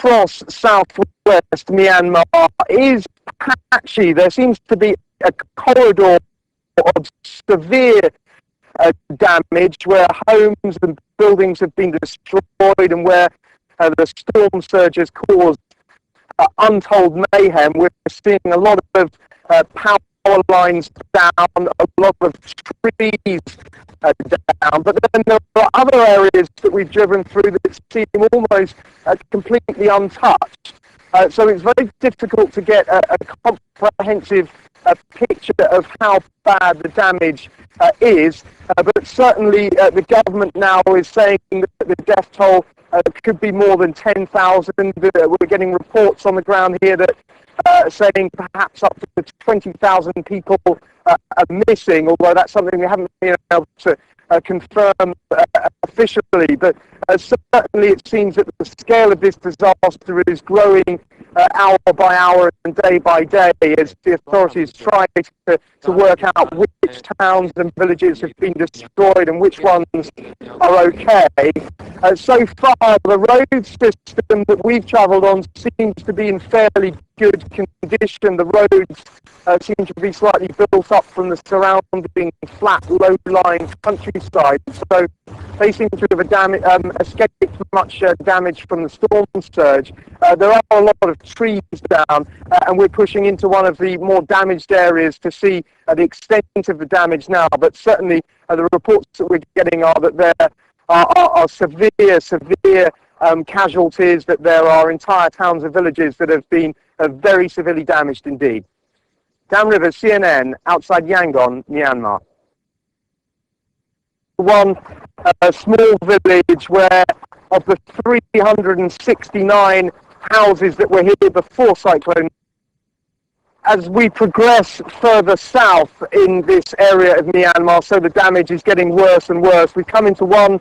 across southwest Myanmar is patchy. There seems to be a corridor of severe damage where homes and buildings have been destroyed and where the storm surge has caused untold mayhem. We're seeing a lot of power lines down, a lot of trees down, but then there are other areas that we've driven through that seem almost completely untouched. So it's very difficult to get a comprehensive picture of how bad the damage is, but certainly the government now is saying that the death toll could be more than 10,000. We're getting reports on the ground here that saying perhaps up to 20,000 people are missing, although that's something we haven't been able to confirm officially. But certainly it seems that the scale of this disaster is growing hour by hour and day by day as the authorities try to work out which towns and villages have been destroyed and which ones are okay. So far, the road system that we've travelled on seems to be in fairly good condition. The roads seem to be slightly built up from the surrounding flat, low-lying countryside. So they seem to have escaped much damage from the storm surge. There are a lot of trees down, and we're pushing into one of the more damaged areas to see the extent of the damage now. But certainly the reports that we're getting are that there are severe casualties, that there are entire towns and villages that have been very severely damaged indeed. Dan Rivers, CNN, outside Yangon, Myanmar. One small village where of the 369 houses that were here before Cyclone, as we progress further south in this area of Myanmar, so the damage is getting worse and worse. We come into one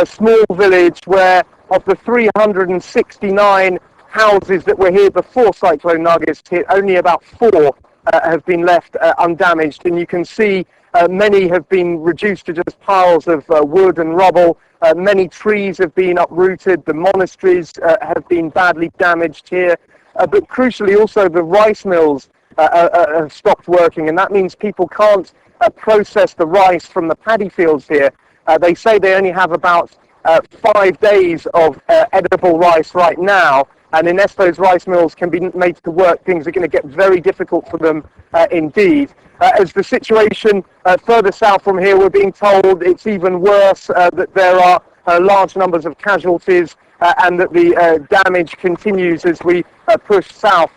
small village where of the 369 houses that were here before Cyclone Nargis hit, only about 4 have been left undamaged, and you can see many have been reduced to just piles of wood and rubble. Many trees have been uprooted. The monasteries have been badly damaged here, but crucially also the rice mills have stopped working, and that means people can't process the rice from the paddy fields here. They say they only have about 5 days of edible rice right now, and unless those rice mills can be made to work, things are going to get very difficult for them indeed. As the situation further south from here, we're being told it's even worse, that there are large numbers of casualties, and that the damage continues as we push south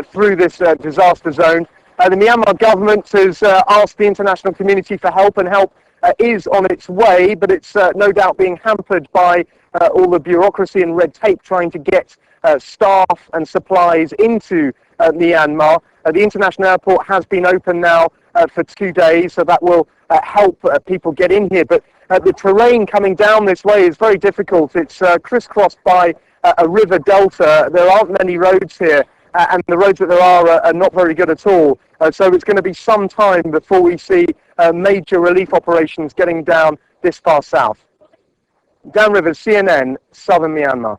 through this disaster zone. The Myanmar government has asked the international community for help, and help is on its way, but it's no doubt being hampered by all the bureaucracy and red tape trying to get staff and supplies into Myanmar. The international airport has been open now for 2 days, so that will help people get in here. But the terrain coming down this way is very difficult. It's crisscrossed by a river delta. There aren't many roads here, and the roads that there are not very good at all. So it's going to be some time before we see major relief operations getting down this far south. Dan Rivers, CNN, Southern Myanmar.